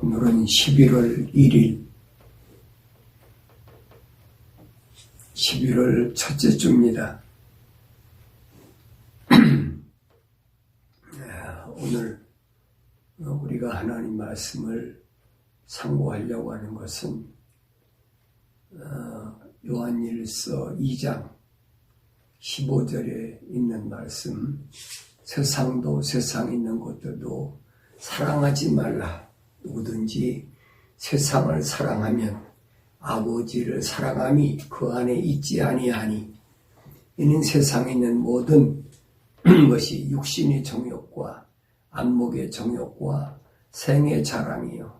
오늘은 11월 1일, 11월 첫째 주입니다. 오늘 우리가 하나님 말씀을 상고하려고 하는 것은 요한일서 2장 15절에 있는 말씀, 세상도 세상에 있는 것들도 사랑하지 말라. 누구든지 세상을 사랑하면 아버지를 사랑함이 그 안에 있지 아니하니, 이는 세상에 있는 모든 것이 육신의 정욕과 안목의 정욕과 생의 자랑이요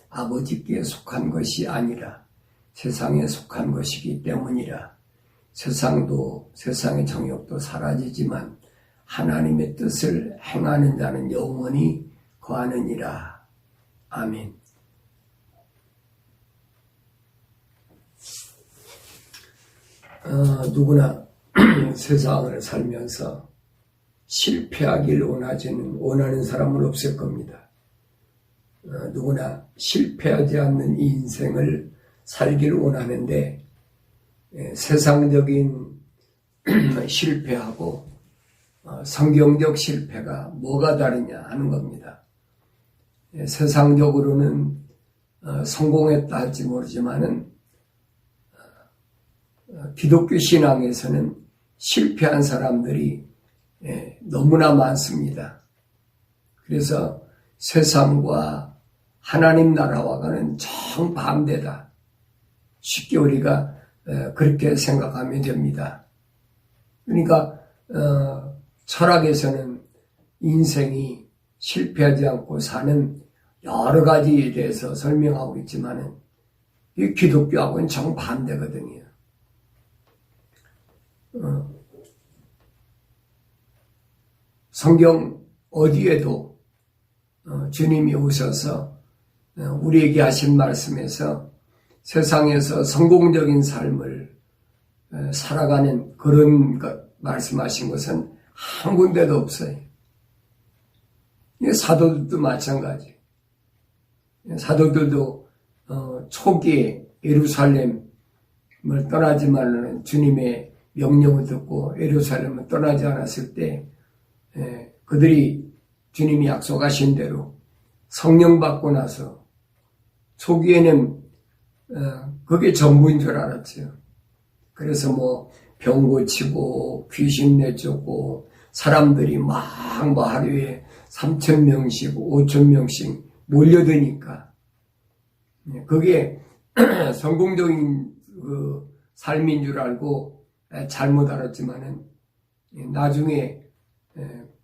아버지께 속한 것이 아니라 세상에 속한 것이기 때문이라. 세상도 세상의 정욕도 사라지지만 하나님의 뜻을 행하는 자는 영원히 거하느니라. 아멘. 누구나 세상을 살면서 실패하길 원하는 사람은 없을 겁니다. 누구나 실패하지 않는 인생을 살길 원하는데, 세상적인 실패하고 성경적 실패가 뭐가 다르냐 하는 겁니다. 세상적으로는 성공했다 할지 모르지만은 기독교 신앙에서는 실패한 사람들이 너무나 많습니다. 그래서 세상과 하나님 나라와는 정반대다. 쉽게 우리가 그렇게 생각하면 됩니다. 그러니까 철학에서는 인생이 실패하지 않고 사는 여러 가지에 대해서 설명하고 있지만은 이 기독교하고는 정반대거든요. 성경 어디에도 주님이 오셔서 우리에게 하신 말씀에서 세상에서 성공적인 삶을 살아가는 그런 말씀하신 것은 한 군데도 없어요. 사도들도 마찬가지. 사도들도 초기에 예루살렘을 떠나지 말라는 주님의 명령을 듣고 예루살렘을 떠나지 않았을 때 그들이 주님이 약속하신 대로 성령 받고 나서 초기에는 그게 전부인 줄 알았죠. 그래서 병 고치고 귀신 내쫓고 사람들이 막 하루에 3,000명씩 5,000명씩 몰려드니까 그게 성공적인 삶인 줄 알고 잘못 알았지만은 나중에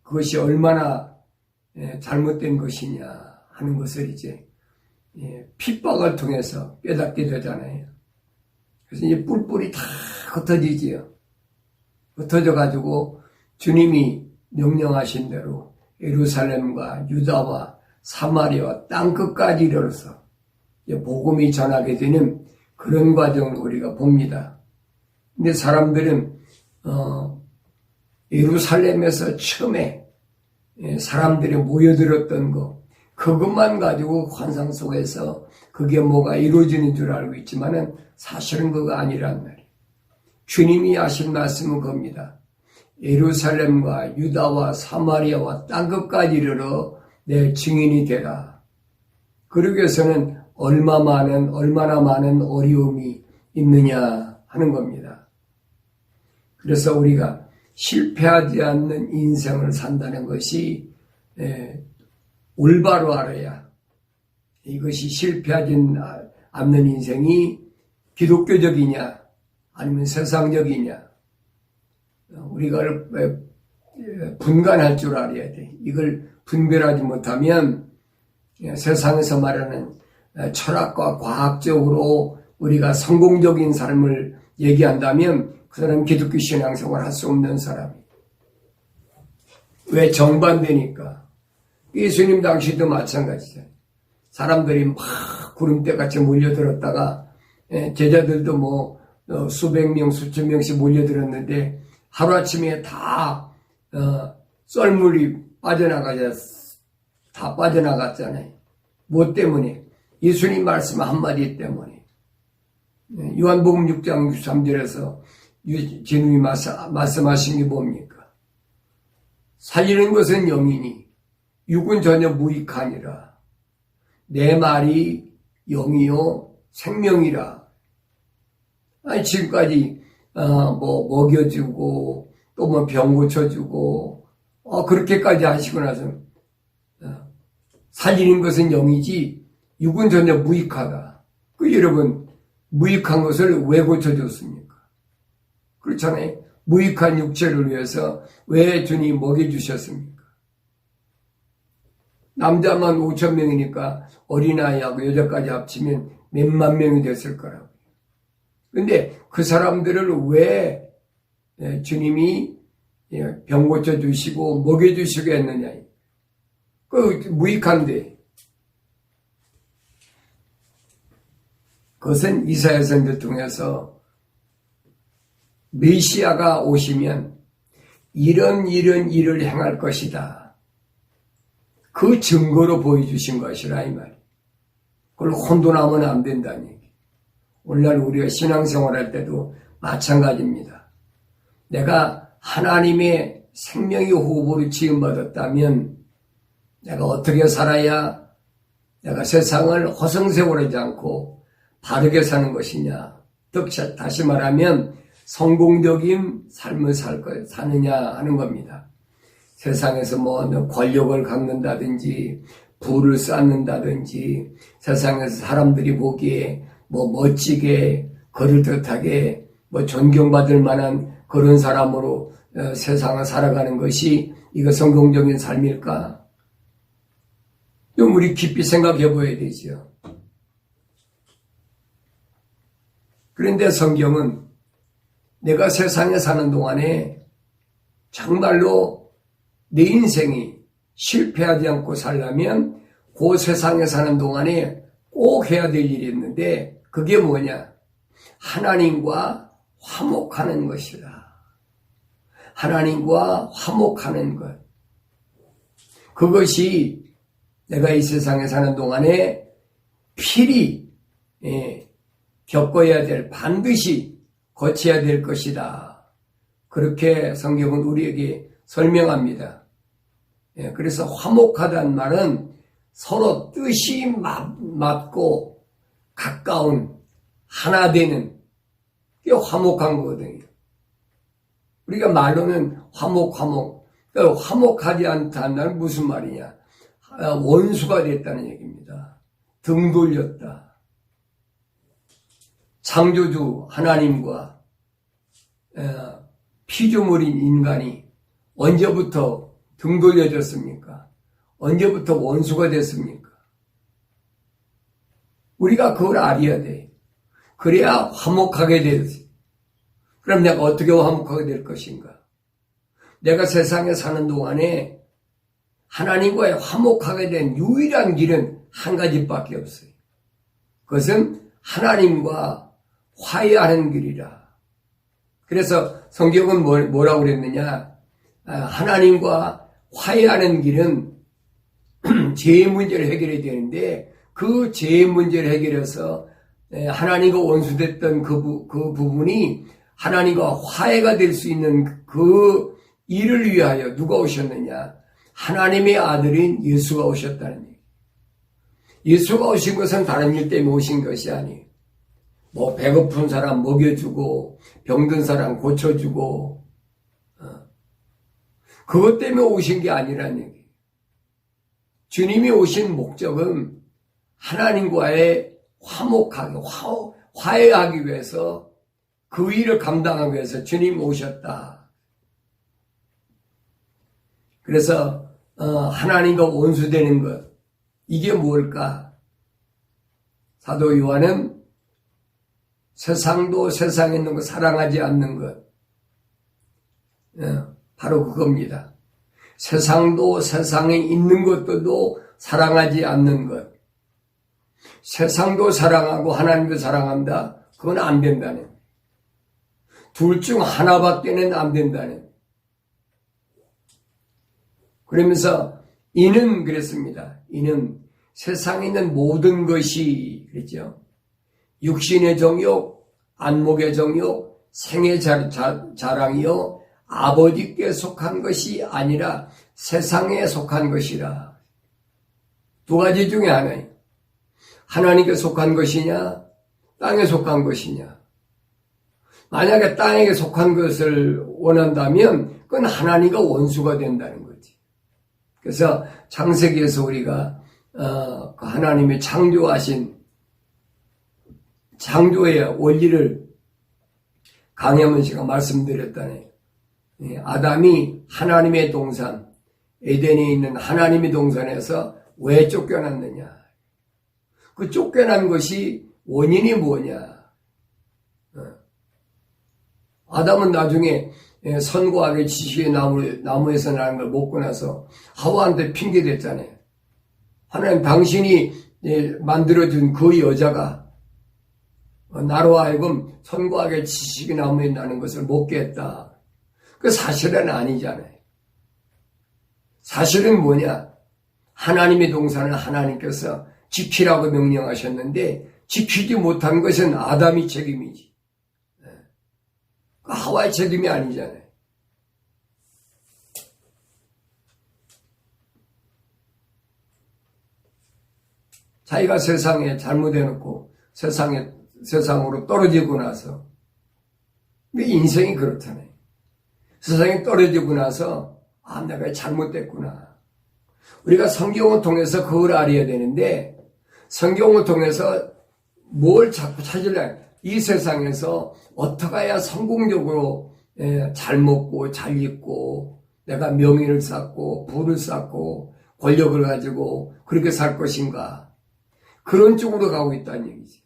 그것이 얼마나 잘못된 것이냐 하는 것을 이제 핍박을 통해서 깨닫게 되잖아요. 그래서 이제 뿔뿔이 다 흩어지지요. 흩어져 가지고 주님이 명령하신 대로 예루살렘과 유다와 사마리아와 땅끝까지 이르러서 복음이 전하게 되는 그런 과정을 우리가 봅니다. 근데 사람들은 예루살렘에서 처음에 사람들이 모여들었던 거, 그것만 가지고 환상 속에서 그게 뭐가 이루어지는 줄 알고 있지만은 사실은 그거 아니란 말이에요. 주님이 하신 말씀은 겁니다. 예루살렘과 유다와 사마리아와 땅끝까지 이르러 내 증인이 되라. 그러기 위해서는 얼마나 많은 어려움이 있느냐 하는 겁니다. 그래서 우리가 실패하지 않는 인생을 산다는 것이 올바로 알아야, 이것이 실패하지 않는 인생이 기독교적이냐 아니면 세상적이냐 우리가 분간할 줄 알아야 돼. 이걸 분별하지 못하면 세상에서 말하는 철학과 과학적으로 우리가 성공적인 삶을 얘기한다면 그 사람은 기독교 신앙생활 할 수 없는 사람이에요. 왜? 정반대니까. 예수님 당시도 마찬가지죠. 사람들이 막 구름대같이 몰려들었다가 제자들도 수백 명, 수천 명씩 몰려들었는데 하루아침에 다 썰물이 다 빠져나갔잖아요. 무엇 때문에? 예수님 말씀 한마디 때문에. 요한복음 6장 63절에서 주님이 말씀하신 게 뭡니까? 살리는 것은 영이니 육은 전혀 무익하니라. 내 말이 영이요 생명이라. 아니 지금까지 먹여주고 또 뭐 병 고쳐주고 그렇게까지 하시고 나서 살리는 것은 영이지 육은 전혀 무익하다. 여러분 무익한 것을 왜 고쳐줬습니까? 그렇잖아요. 무익한 육체를 위해서 왜 주님이 먹여주셨습니까? 남자만 5,000명이니까 어린아이하고 여자까지 합치면 몇만 명이 됐을 거라고요. 근데 그 사람들을 왜 주님이 병 고쳐주시고 먹여주시게 했느냐. 무익한데. 그것은 이사야 선지를 통해서 메시아가 오시면 이런 일을 행할 것이다. 그 증거로 보여주신 것이라 이 말이에요. 그걸 혼돈하면 안 된다는 얘기. 오늘날 우리가 신앙생활할 때도 마찬가지입니다. 내가 하나님의 생명의 호흡으로 지음받았다면 내가 어떻게 살아야 내가 세상을 허송세월하지 않고 바르게 사는 것이냐. 다시 말하면 성공적인 삶을 사느냐 하는 겁니다. 세상에서 권력을 갖는다든지 부를 쌓는다든지 세상에서 사람들이 보기에 멋지게 거를듯하게 존경받을 만한 그런 사람으로 세상을 살아가는 것이 이거 성공적인 삶일까? 좀 우리 깊이 생각해 봐야 되죠. 그런데 성경은 내가 세상에 사는 동안에 정말로 내 인생이 실패하지 않고 살려면 그 세상에 사는 동안에 꼭 해야 될 일이 있는데 그게 뭐냐? 하나님과 화목하는 것이다. 하나님과 화목하는 것. 그것이 내가 이 세상에 사는 동안에 필히 겪어야 될, 반드시 거쳐야 될 것이다. 그렇게 성경은 우리에게 설명합니다. 그래서 화목하다는 말은 서로 뜻이 맞고 가까운 하나 되는 게 화목한 거거든요. 우리가 말로는 화목. 그러니까 화목하지 않다는 말은 무슨 말이냐? 원수가 됐다는 얘기입니다. 등 돌렸다. 창조주 하나님과 피조물인 인간이 언제부터 등 돌려졌습니까? 언제부터 원수가 됐습니까? 우리가 그걸 알아야 돼. 그래야 화목하게 되지. 그럼 내가 어떻게 화목하게 될 것인가? 내가 세상에 사는 동안에 하나님과의 화목하게 된 유일한 길은 한 가지밖에 없어요. 그것은 하나님과 화해하는 길이라. 그래서 성경은 뭐라고 그랬느냐? 하나님과 화해하는 길은 죄의 문제를 해결해야 되는데 그 죄의 문제를 해결해서 하나님과 원수됐던 그 부분이 하나님과 화해가 될 수 있는 그 일을 위하여 누가 오셨느냐? 하나님의 아들인 예수가 오셨다는 얘기. 예수가 오신 것은 다른 일 때문에 오신 것이 아니에요. 배고픈 사람 먹여주고 병든 사람 고쳐주고 그것 때문에 오신 게 아니라는 얘기. 주님이 오신 목적은 하나님과의 화목하게 화해하기 위해서 그 일을 감당하기 위해서 주님 오셨다. 그래서 하나님과 원수되는 것 이게 뭘까? 사도 요한은 세상도 세상에 있는 것 사랑하지 않는 것 바로 그겁니다. 세상도 세상에 있는 것들도 사랑하지 않는 것. 세상도 사랑하고 하나님도 사랑한다. 그건 안 된다는. 둘 중 하나밖에는 안 된다는. 그러면서 이는 그랬습니다. 이는 세상에 있는 모든 것이 그랬죠. 육신의 정욕, 안목의 정욕, 생의 자랑이요 아버지께 속한 것이 아니라 세상에 속한 것이라. 두 가지 중에 하나예요. 하나님께 속한 것이냐, 땅에 속한 것이냐. 만약에 땅에 속한 것을 원한다면 그건 하나님과 원수가 된다는 거지. 그래서 창세기에서 우리가 하나님의 창조하신 창조의 원리를 강혜문 씨가 말씀드렸다네. 아담이 하나님의 동산, 에덴에 있는 하나님의 동산에서 왜 쫓겨났느냐. 그 쫓겨난 것이 원인이 뭐냐. 아담은 나중에 선과 악의 지식의 나무에서 나는 걸 먹고 나서 하와한테 핑계댔잖아요. 하나님 당신이 만들어준 그 여자가 나로 하여금 선과 악의 지식의 나무에 나는 것을 먹게 했다. 그 사실은 아니잖아요. 사실은 뭐냐? 하나님의 동산을 하나님께서 지키라고 명령하셨는데 지키지 못한 것은 아담이 책임이지. 하와의 책임이 아니잖아요. 자기가 세상에 잘못해놓고 세상으로 떨어지고 나서 인생이 그렇잖아요. 세상에 떨어지고 나서 내가 잘못됐구나. 우리가 성경을 통해서 그걸 알아야 되는데 성경을 통해서 뭘 자꾸 찾으려 이 세상에서 어떻게 해야 성공적으로 잘 먹고 잘 입고 내가 명예를 쌓고 부를 쌓고 권력을 가지고 그렇게 살 것인가. 그런 쪽으로 가고 있다는 얘기지.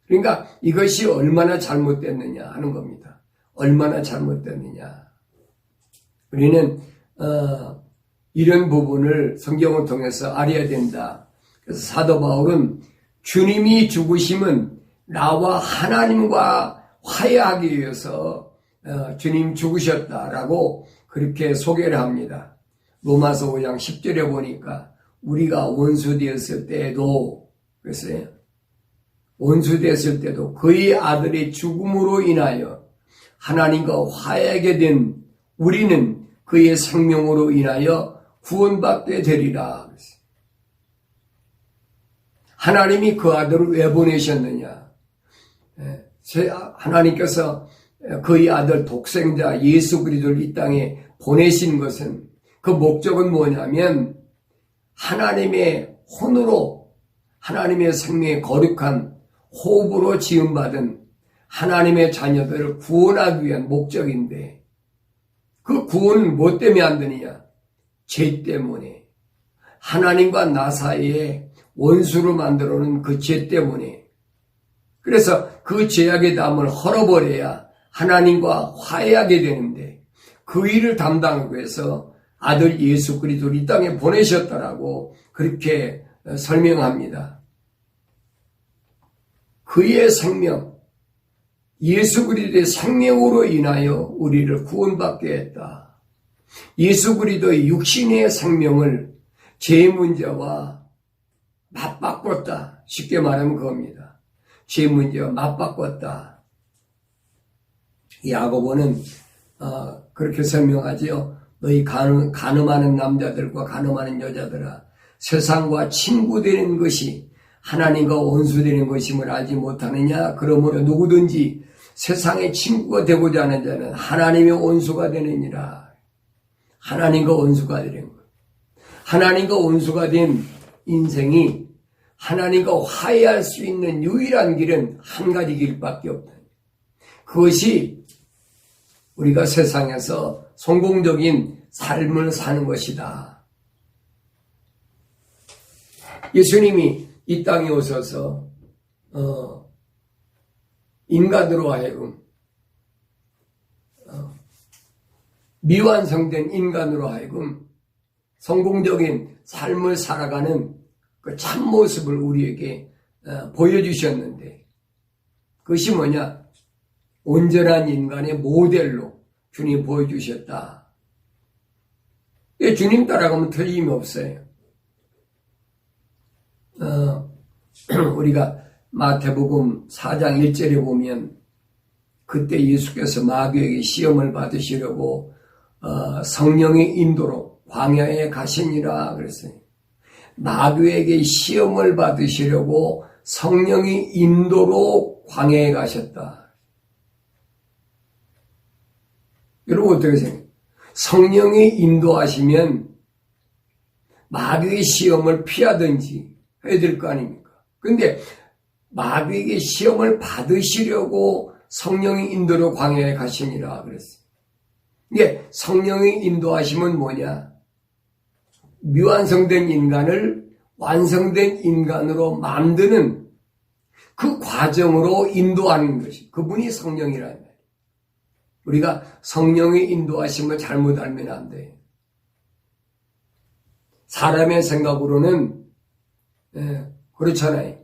그러니까 이것이 얼마나 잘못됐느냐 하는 겁니다. 얼마나 잘못됐느냐. 우리는 이런 부분을 성경을 통해서 알아야 된다. 그래서 사도 바울은 주님이 죽으심은 나와 하나님과 화해하기 위해서 주님 죽으셨다라고 그렇게 소개를 합니다. 로마서 5장 10절에 보니까 우리가 원수되었을 때에도 그랬어요. 원수되었을 때도 그의 아들의 죽음으로 인하여 하나님과 화해하게 된 우리는 그의 생명으로 인하여 구원받게 되리라. 하나님이 그 아들을 왜 보내셨느냐? 하나님께서 그의 아들 독생자 예수 그리스도를 이 땅에 보내신 것은 그 목적은 뭐냐면 하나님의 혼으로 하나님의 생명의 거룩한 호흡으로 지음받은 하나님의 자녀들을 구원하기 위한 목적인데 그 구원은 뭐 때문에 안 되느냐? 죄 때문에. 하나님과 나 사이에 원수로 만들어 놓은 그 죄 때문에. 그래서 그 죄악의 담을 헐어버려야 하나님과 화해하게 되는데 그 일을 담당하기 위해서 아들 예수 그리스도를 이 땅에 보내셨다라고 그렇게 설명합니다. 그의 생명, 예수 그리스도의 생명으로 인하여 우리를 구원받게 했다. 예수 그리스도의 육신의 생명을 죄 문제와 맞바꿨다. 쉽게 말하면 그겁니다. 죄 문제와 맞바꿨다. 야고보는 그렇게 설명하지요. 너희 간음하는 남자들과 간음하는 여자들아 세상과 친구되는 것이 하나님과 원수되는 것임을 알지 못하느냐. 그러므로 누구든지 세상의 친구가 되고자 하는 자는 하나님의 원수가 되느니라. 하나님과 원수가 되는 것. 하나님과 원수가 된 인생이 하나님과 화해할 수 있는 유일한 길은 한 가지 길밖에 없다. 그것이 우리가 세상에서 성공적인 삶을 사는 것이다. 예수님이 이 땅에 오셔서 인간으로 하여금 미완성된 인간으로 하여금 성공적인 삶을 살아가는 그 참모습을 우리에게 보여주셨는데 그것이 뭐냐? 온전한 인간의 모델로 주님 보여주셨다. 주님 따라가면 틀림이 없어요. 우리가 마태복음 4장 1절에 보면 그때 예수께서 마귀에게 시험을 받으시려고 성령의 인도로 광야에 가시니라 그랬어요. 마귀에게 시험을 받으시려고 성령의 인도로 광야에 가셨다. 여러분 어떻게 생각해요? 성령이 인도하시면 마귀의 시험을 피하든지 해야 될 거 아닙니까? 그런데 마귀에게 시험을 받으시려고 성령의 인도로 광야에 가시니라 그랬어요. 이게 성령의 인도하심은 뭐냐? 미완성된 인간을 완성된 인간으로 만드는 그 과정으로 인도하는 것이 그분이 성령이라는 말이에요. 우리가 성령의 인도하심을 잘못 알면 안 돼요. 사람의 생각으로는 그렇잖아요.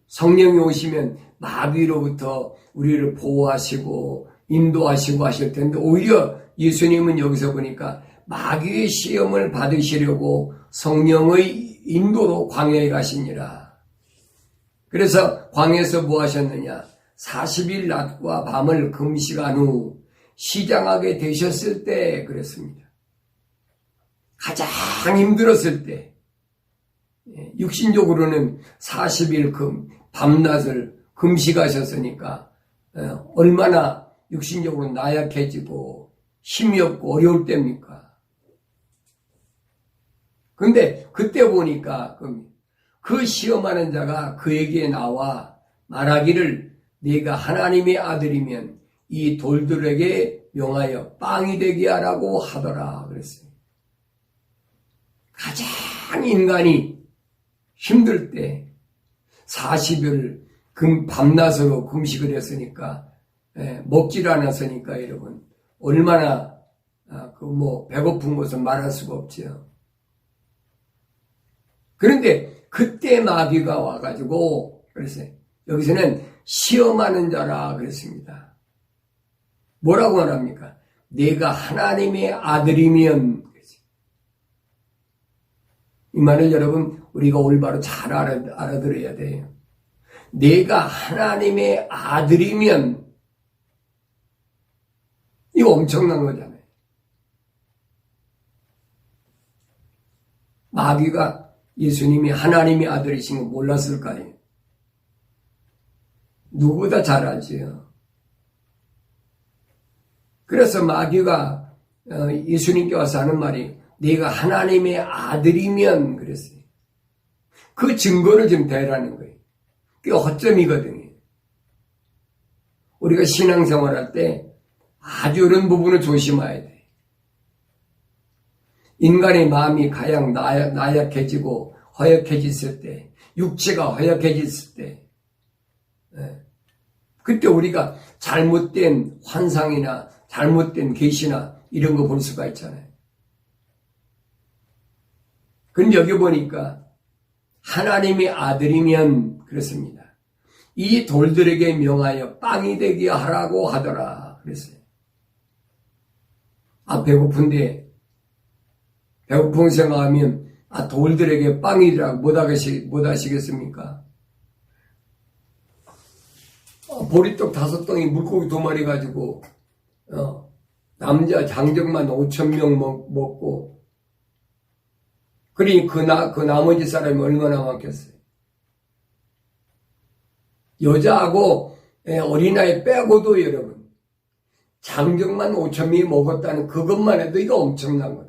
성령이 오시면 마귀로부터 우리를 보호하시고 인도하시고 하실 텐데 오히려 예수님은 여기서 보니까 마귀의 시험을 받으시려고 성령의 인도로 광야에 가시니라. 그래서 광야에서 뭐 하셨느냐? 40일 낮과 밤을 금식한 후 시장하게 되셨을 때 그랬습니다. 가장 힘들었을 때 육신적으로는 40일 밤낮을 금식하셨으니까 얼마나 육신적으로 나약해지고 힘이 없고 어려울 때입니까? 근데 그때 보니까 그 시험하는 자가 그에게 나와 말하기를 네가 하나님의 아들이면 이 돌들에게 명하여 빵이 되게 하라고 하더라 그랬어요. 가장 인간이 힘들 때 40일 밤낮으로 금식을 했으니까 먹질 않았으니까 여러분 얼마나 배고픈 것은 말할 수가 없죠. 그런데 그때 마귀가 와가지고 그랬어요. 여기서는 시험하는 자라 그랬습니다. 뭐라고 말합니까? 내가 하나님의 아들이면 이 말을 여러분 우리가 올바로 잘 알아들어야 돼요. 내가 하나님의 아들이면 이거 엄청난 거잖아요. 마귀가 예수님이 하나님의 아들이신 거 몰랐을까요? 누구보다 잘 알지요. 그래서 마귀가 예수님께 와서 하는 말이 네가 하나님의 아들이면 그랬어요. 그 증거를 지금 대라는 거예요. 그게 허점이거든요. 우리가 신앙생활할 때 아주 이런 부분을 조심해야 돼요. 인간의 마음이 가장 나약해지고 허약해졌을 때, 육체가 허약해졌을 때, 그때 우리가 잘못된 환상이나 잘못된 계시나 이런 거 볼 수가 있잖아요. 그런데 여기 보니까 하나님의 아들이면 그렇습니다. 이 돌들에게 명하여 빵이 되게 하라고 하더라 그랬어요. 배고픈데 배고픈 생각하면 돌들에게 빵이라고 못 하시겠습니까? 보리떡 5덩이 물고기 2마리 가지고 남자 장정만 5,000명 먹고 그러니 그 나머지 사람이 얼마나 많겠어요? 여자하고 어린아이 빼고도 여러분 장정만 5,000명이 먹었다는 그것만 해도 이거 엄청난 거다.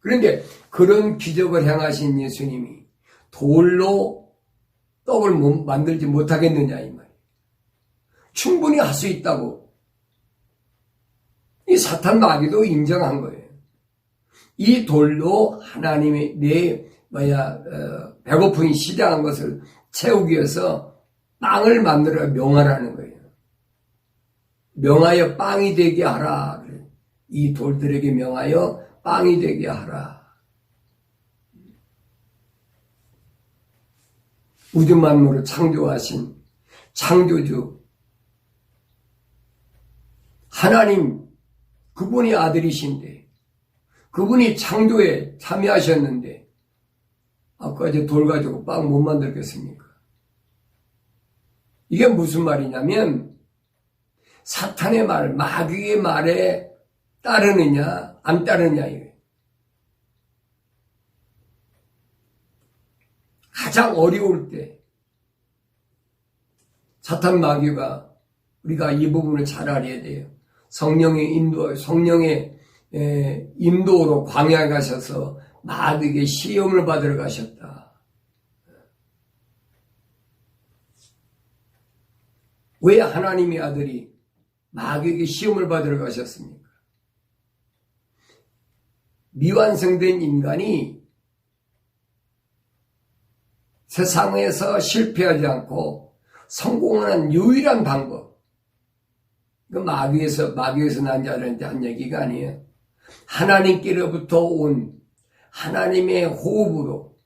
그런데 그런 기적을 행하신 예수님이 돌로 떡을 만들지 못하겠느냐 이 말이에요. 충분히 할 수 있다고 이 사탄 마귀도 인정한 거예요. 이 돌로 하나님의 배고픔이 시장한 것을 채우기 위해서 빵을 만들어 명하라는 거예요. 명하여 빵이 되게 하라. 이 돌들에게 명하여 빵이 되게 하라. 우주 만물을 창조하신 창조주 하나님 그분이 아들이신데 그분이 창조에 참여하셨는데 아까 이제 돌 가지고 빵 못 만들겠습니까? 이게 무슨 말이냐면 사탄의 말, 마귀의 말에 따르느냐 안 따르느냐 이거예요. 가장 어려울 때 사탄 마귀가 우리가 이 부분을 잘 알아야 돼요. 성령의 인도로 광야에 가셔서 마귀에게 시험을 받으러 가셨다. 왜 하나님의 아들이 마귀에게 시험을 받으러 가셨습니까? 미완성된 인간이 세상에서 실패하지 않고 성공하는 유일한 방법. 그 마귀에서 난 자들한테 한 얘기가 아니에요. 하나님께로부터 온 하나님의 호흡으로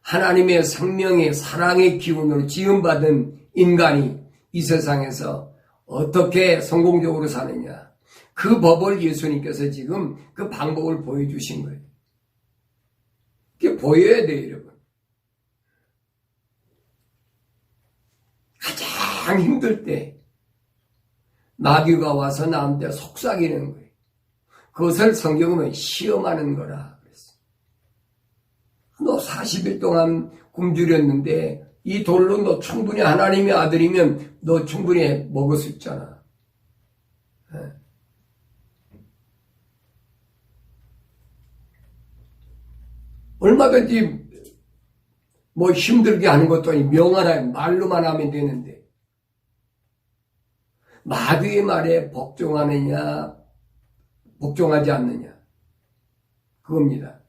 하나님의 생명의 사랑의 기운으로 지음받은 인간이 이 세상에서 어떻게 성공적으로 사느냐. 그 법을 예수님께서 지금 그 방법을 보여주신 거예요. 그게 보여야 돼요, 여러분. 가장 힘들 때 마귀가 와서 나한테 속삭이는 거예요. 그것을 성경은 시험하는 거라 그랬어요. 너 40일 동안 굶주렸는데 이 돌로 너 충분히 하나님의 아들이면 너 충분히 먹을 수 있잖아. 얼마든지 뭐 힘들게 하는 것도 아니고 명하라 말로만 하면 되는데 마귀의 말에 복종하느냐 복종하지 않느냐 그겁니다.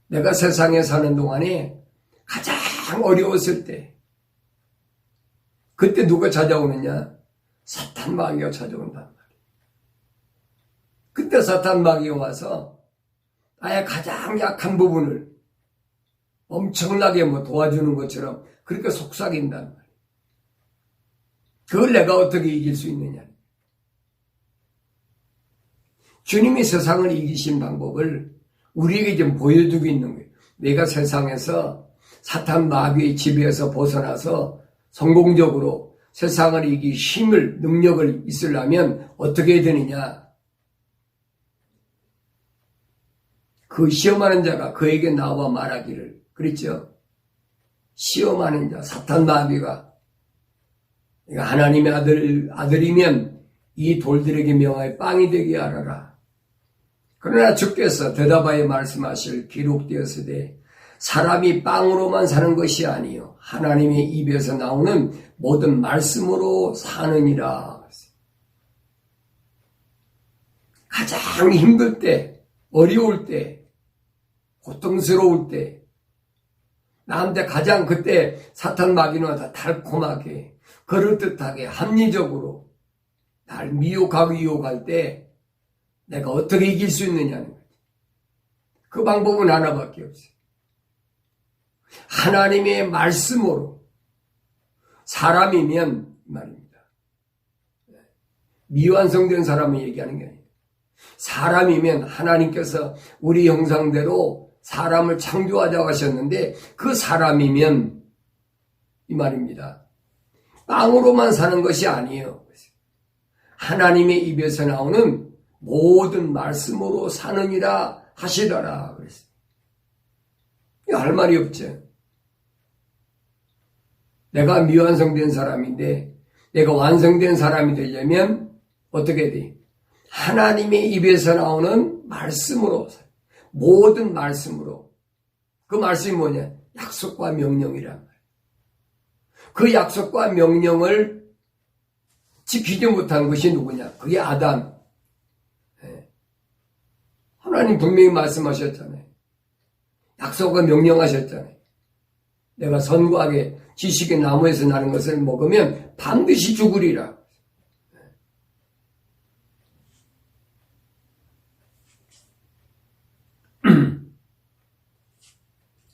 내가 세상에 사는 동안에 가장 어려웠을 때 그때 누가 찾아오느냐? 사탄 마귀가 찾아온단 말이에요. 그때 사탄 마귀가 와서 나의 가장 약한 부분을 엄청나게 뭐 도와주는 것처럼 그렇게 속삭인단 말이에요. 그걸 내가 어떻게 이길 수 있느냐. 주님이 세상을 이기신 방법을 우리에게 좀 보여주고 있는 거예요. 내가 세상에서 사탄 마귀의 지배에서 벗어나서 성공적으로 세상을 이기 힘을, 능력을 있으려면 어떻게 해야 되느냐. 그 시험하는 자가 그에게 나와 말하기를. 그랬죠? 시험하는 자, 사탄 마귀가 내가 하나님의 아들이면 이 돌들에게 명하여 빵이 되게 하라라. 그러나 주께서 대답하여 말씀하실 기록되었으되 사람이 빵으로만 사는 것이 아니요 하나님의 입에서 나오는 모든 말씀으로 사느니라. 가장 힘들 때, 어려울 때, 고통스러울 때 나한테 가장 그때 사탄 마귀는 다 달콤하게 그럴듯하게 합리적으로 날 미혹하고 유혹할 때 내가 어떻게 이길 수 있느냐는 거지. 그 방법은 하나밖에 없어요. 하나님의 말씀으로 사람이면 말입니다. 미완성된 사람을 얘기하는 게 아니에요. 사람이면 하나님께서 우리 형상대로 사람을 창조하자고 하셨는데 그 사람이면 이 말입니다. 빵으로만 사는 것이 아니에요. 하나님의 입에서 나오는 모든 말씀으로 사느니라 하시더라 그랬어요. 할 말이 없죠. 내가 미완성된 사람인데 내가 완성된 사람이 되려면 어떻게 해야 돼? 하나님의 입에서 나오는 말씀으로 모든 말씀으로. 그 말씀이 뭐냐? 약속과 명령이란 말이에요. 그 약속과 명령을 지키지 못한 것이 누구냐? 그게 아담. 하나님 분명히 말씀하셨잖아요. 약속과 명령하셨잖아요. 내가 선과 악의 지식의 나무에서 나는 것을 먹으면 반드시 죽으리라.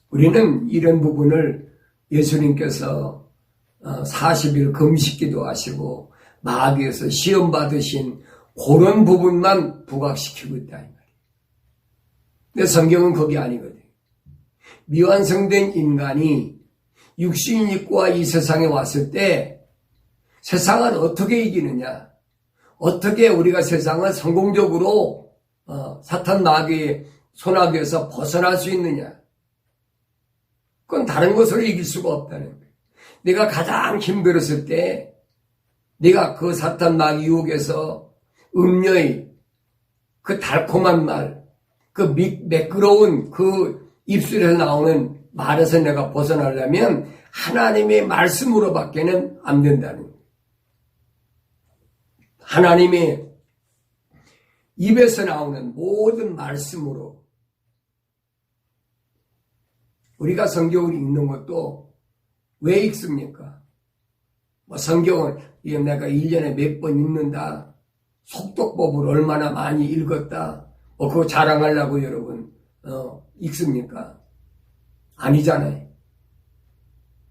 우리는 이런 부분을 예수님께서 40일 금식기도 하시고 마귀에서 시험 받으신 그런 부분만 부각시키고 있다. 근데 성경은 거기 아니거든. 미완성된 인간이 육신이 있고 이 세상에 왔을 때 세상을 어떻게 이기느냐, 어떻게 우리가 세상을 성공적으로 사탄 마귀의 손아귀에서 벗어날 수 있느냐. 그건 다른 것으로 이길 수가 없다는 거예요. 내가 가장 힘들었을 때 네가 그 사탄 마귀 유혹에서 음녀의 그 달콤한 말, 그 매끄러운 그 입술에서 나오는 말에서 내가 벗어나려면 하나님의 말씀으로 밖에는 안 된다는 거예요. 하나님의 입에서 나오는 모든 말씀으로. 우리가 성경을 읽는 것도 왜 읽습니까? 뭐 성경을 내가 1년에 몇 번 읽는다. 속독법을 얼마나 많이 읽었다. 뭐 그거 자랑하려고 여러분 읽습니까? 아니잖아요.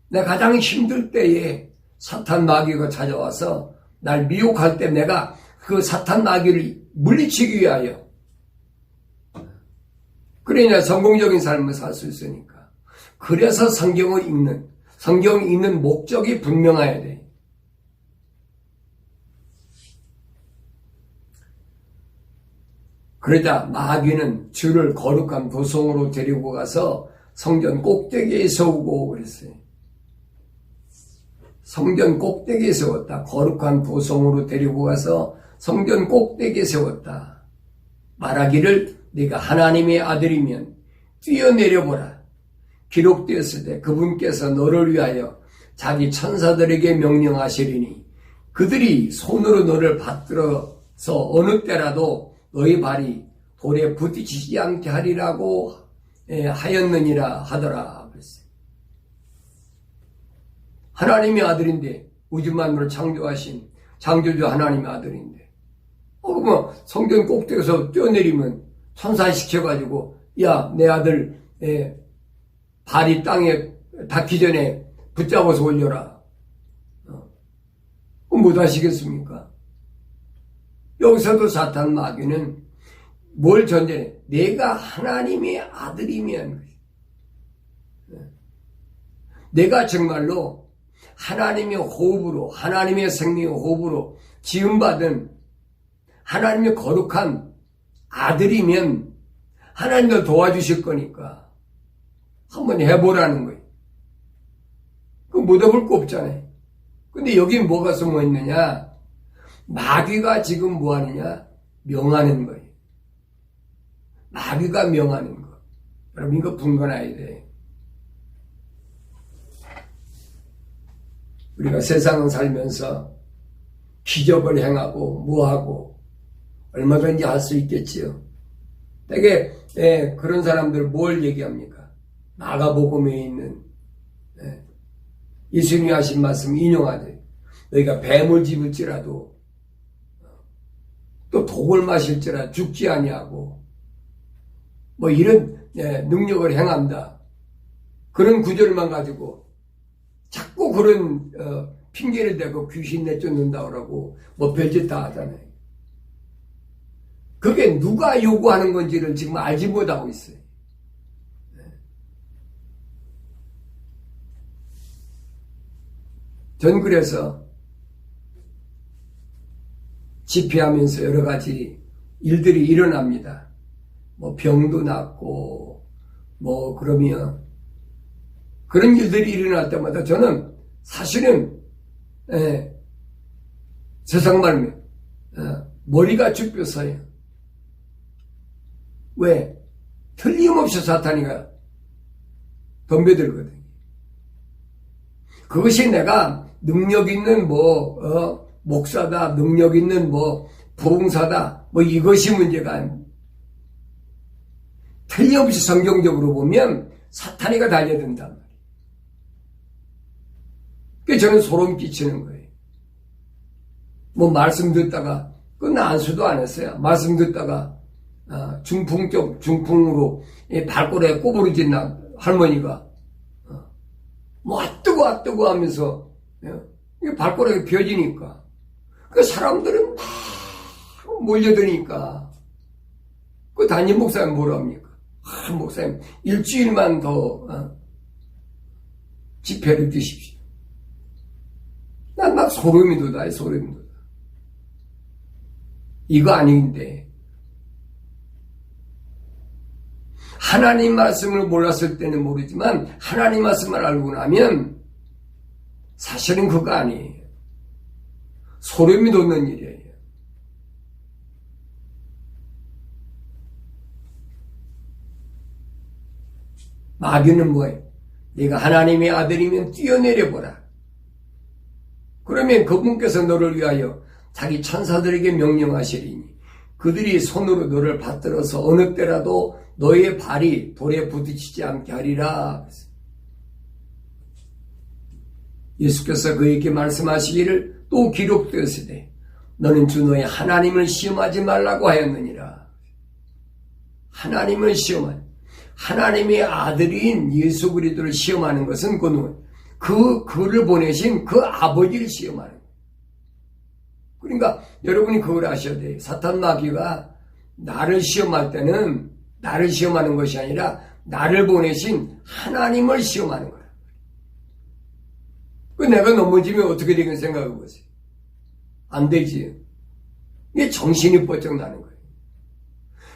내가 가장 힘들 때에 사탄 마귀가 찾아와서 날 미혹할 때 내가 그 사탄 마귀를 물리치기 위하여 그래야 성공적인 삶을 살 수 있으니까. 그래서 성경을 읽는 목적이 분명해야 돼. 그러자 마귀는 주를 거룩한 도성으로 데리고 가서 성전 꼭대기에 세우고 그랬어요. 성전 꼭대기에 세웠다. 거룩한 도성으로 데리고 가서 성전 꼭대기에 세웠다. 말하기를 네가 하나님의 아들이면 뛰어내려보라. 기록되었을 때 그분께서 너를 위하여 자기 천사들에게 명령하시리니 그들이 손으로 너를 받들어서 어느 때라도 너희 발이 돌에 부딪히지 않게 하리라고 하였느니라 하더라. 그랬어요. 하나님의 아들인데, 우주 만물을 창조하신 창조주 하나님의 아들인데, 그러면 성전 꼭대기에서 뛰어내리면 천사 시켜가지고 야, 내 아들 발이 땅에 닿기 전에 붙잡아서 올려라. 못 하시겠습니까? 여기서도 사탄 마귀는 뭘 전제해? 내가 하나님의 아들이면, 내가 정말로 하나님의 호흡으로, 하나님의 생명의 호흡으로 지음받은 하나님의 거룩한 아들이면 하나님도 도와주실 거니까 한번 해보라는 거예요. 그거 못 해볼 거 없잖아요. 근데 여기 뭐가 숨어 있느냐? 마귀가 지금 뭐 하느냐? 명하는 거예요. 마귀가 명하는 거. 여러분 이거 분간해야 돼. 우리가 세상을 살면서 기적을 행하고 뭐하고 얼마든지 할 수 있겠지요. 되게 그런 사람들 뭘 얘기합니까? 마가복음에 있는 예수님이 하신 말씀 인용하되 너희가 뱀을 집을지라도 또 독을 마실지라 죽지 아니하고 뭐 이런 능력을 행한다. 그런 구절만 가지고 자꾸 그런 핑계를 대고 귀신 내쫓는다고 뭐 별짓 다 하잖아요. 그게 누가 요구하는 건지를 지금 알지 못하고 있어요. 전 그래서 집회하면서 여러 가지 일들이 일어납니다. 뭐 병도 낫고 뭐 그러면 그런 일들이 일어날 때마다 저는 사실은 세상 말로 머리가 쭈뼛어요. 왜? 틀림없이 사탄이가 덤벼들거든요. 그것이 내가 능력 있는 목사다, 능력 있는 부흥사다, 이것이 문제가 아닙니다. 틀림없이 성경적으로 보면 사탄이가 달려든단 말이에요. 그래서 저는 소름 끼치는 거예요. 말씀 듣다가, 그건 안수도 안 했어요. 말씀 듣다가, 중풍으로 발꼬리에 꼬부러진 할머니가, 뜨거 하면서, 발꼬리가 펴지니까. 그 사람들은 막 몰려드니까. 그 담임 목사님 뭐라 합니까? 목사님, 일주일만 더 집회를 주십시오. 난 막 소름이 돋아요, 소름이 돋아. 이거 아닌데. 하나님 말씀을 몰랐을 때는 모르지만 하나님 말씀을 알고 나면 사실은 그거 아니에요. 소름이 돋는 일이에요. 마귀는 뭐예요? 네가 하나님의 아들이면 뛰어내려보라. 그러면 그분께서 너를 위하여 자기 천사들에게 명령하시리니 그들이 손으로 너를 받들어서 어느 때라도 너의 발이 돌에 부딪히지 않게 하리라. 예수께서 그에게 말씀하시기를 또 기록되었으되 너는 주 너의 하나님을 시험하지 말라고 하였느니라. 하나님을 시험하니 하나님의 아들인 예수 그리스도를 시험하는 것은 그를 보내신 그 아버지를 시험하는 거예요. 그러니까 여러분이 그걸 아셔야 돼요. 사탄 마귀가 나를 시험할 때는 나를 시험하는 것이 아니라 나를 보내신 하나님을 시험하는 거야. 내가 넘어지면 어떻게 되겠는 생각해 보세요. 안 되지. 이게 정신이 번쩍 나는 거예요.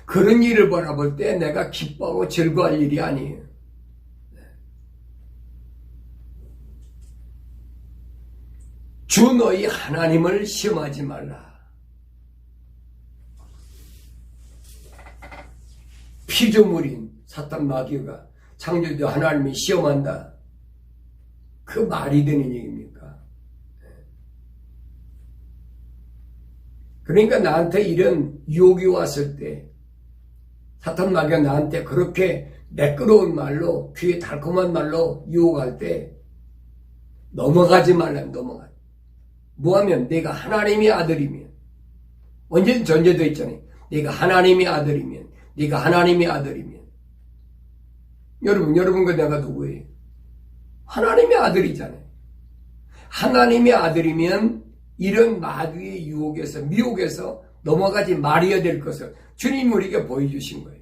그런 일을 바라볼 때 내가 기뻐하고 즐거워할 일이 아니에요. 주 너희 하나님을 시험하지 말라. 피조물인 사탄 마귀가 창조주 하나님이 시험한다. 그 말이 되는 얘기입니까? 그러니까 나한테 이런 유혹이 왔을 때 사탄 마귀가 나한테 그렇게 매끄러운 말로 귀에 달콤한 말로 유혹할 때 넘어가지 말라. 넘어가. 뭐하면 내가 하나님의 아들이면 언제든 전제도 있잖아요. 내가 하나님의 아들이면 네가 하나님의 아들이면 여러분과 내가 누구예요? 하나님의 아들이잖아요. 하나님의 아들이면 이런 마귀의 유혹에서 미혹에서 넘어가지 말아야 될 것을 주님이 우리에게 보여주신 거예요.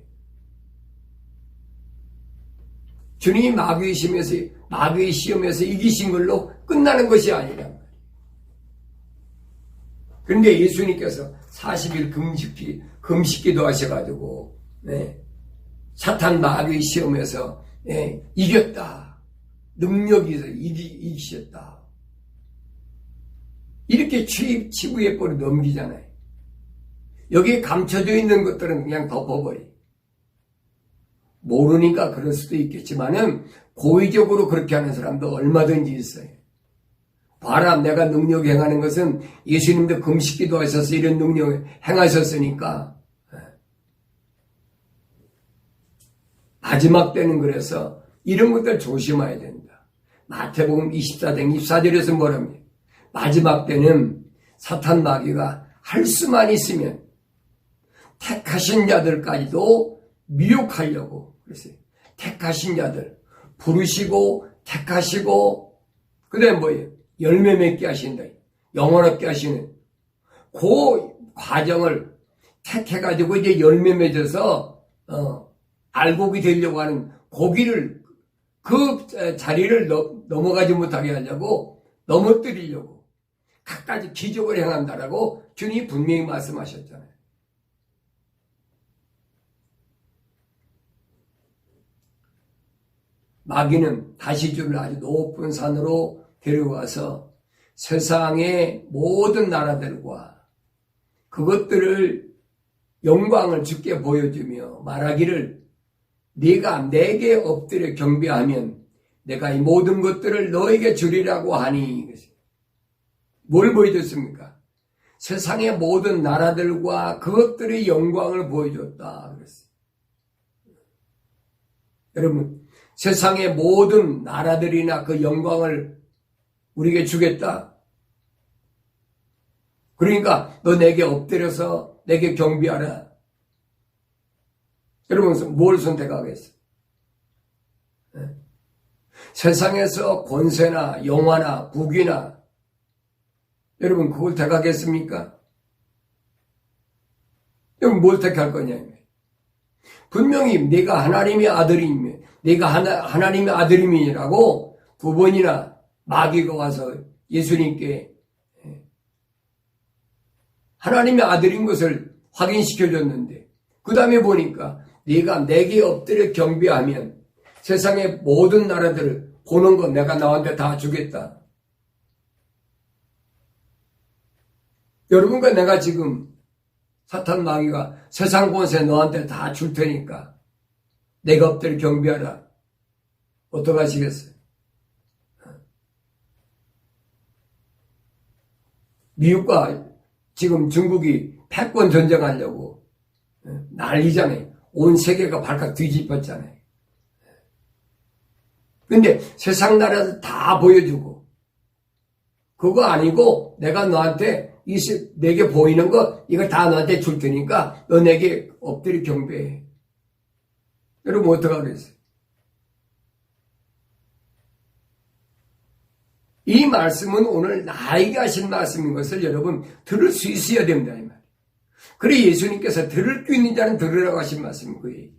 주님이 마귀의 시험에서 이기신 걸로 끝나는 것이 아니란 말이에요. 그런데 예수님께서 40일 금식기도 하셔가지고 사탄 마귀의 시험에서 이겼다. 능력이 있어 이기셨다. 이렇게 치부의 꼴을 넘기잖아요. 여기에 감춰져 있는 것들은 그냥 덮어버려. 모르니까 그럴 수도 있겠지만은 고의적으로 그렇게 하는 사람도 얼마든지 있어요. 봐라, 내가 능력 행하는 것은 예수님도 금식기도 하셔서 이런 능력 행하셨으니까. 마지막 때는 그래서 이런 것들 조심해야 된다. 마태복음 24장 24절에서 뭐랍니까? 마지막 때는 사탄 마귀가 할 수만 있으면 택하신 자들까지도 미혹하려고 그랬어요. 택하신 자들 부르시고 택하시고 그 다음에 뭐예요? 열매 맺게 하신다. 영원하게 하시는 그 과정을 택해가지고 이제 열매 맺어서 알곡이 되려고 하는 고기를 그 자리를 넘어가지 못하게 하려고 넘어뜨리려고 갖가지 기적을 행한다라고 주님이 분명히 말씀하셨잖아요. 마귀는 다시주를 아주 높은 산으로 데려와서 세상의 모든 나라들과 그것들을 영광을 주께 보여주며 말하기를 네가 내게 엎드려 경배하면 내가 이 모든 것들을 너에게 주리라고 하니. 뭘 보여줬습니까? 세상의 모든 나라들과 그것들의 영광을 보여줬다 그랬어요. 여러분, 세상의 모든 나라들이나 그 영광을 우리에게 주겠다. 그러니까 너 내게 엎드려서 내게 경배하라. 여러분, 뭘 선택하겠어요? 세상에서 권세나 영화나 부귀나 여러분 그걸 택하겠습니까? 여러분 뭘 택할 거냐? 분명히 내가 하나님의 아들이며 내가 하나님의 아들임이라고 두 번이나 마귀가 와서 예수님께 하나님의 아들인 것을 확인시켜줬는데 그 다음에 보니까 네가 내게 엎드려 경배하면 세상의 모든 나라들을 보는 거 내가 너한테 다 주겠다. 여러분과 내가 지금 사탄 마귀가 세상 권세 너한테 다 줄 테니까 내가 엎드려 경배하라. 어떡하시겠어요? 미국과 지금 중국이 패권 전쟁하려고 난리잖아요. 온 세계가 발칵 뒤집혔잖아요. 근데 세상 나라들 다 보여주고 그거 아니고 내가 너한테 내게 보이는 거 이거 다 너한테 줄 테니까 너 내게 엎드려 경배해. 여러분 어떡하겠어요? 이 말씀은 오늘 나에게 하신 말씀인 것을 여러분 들을 수 있어야 됩니다. 이 말. 그래 예수님께서 들을 수 있는 자는 들으라고 하신 말씀인 거예요.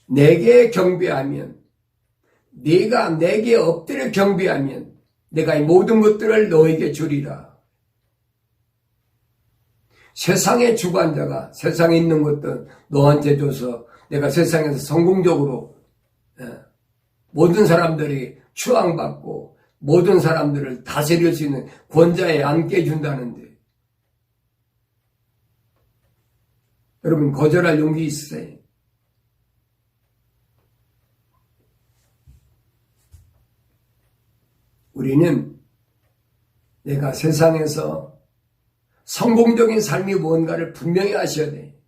내게 경배하면 네가 내게 엎드려 경배하면 내가 이 모든 것들을 너에게 주리라. 세상의 주관자가 세상에 있는 것들 너한테 줘서 내가 세상에서 성공적으로 모든 사람들이 추앙받고 모든 사람들을 다스릴 수 있는 권자에 앉게 해준다는데 여러분 거절할 용기 있으세요? 우리는 내가 세상에서 성공적인 삶이 뭔가를 분명히 아셔야 돼.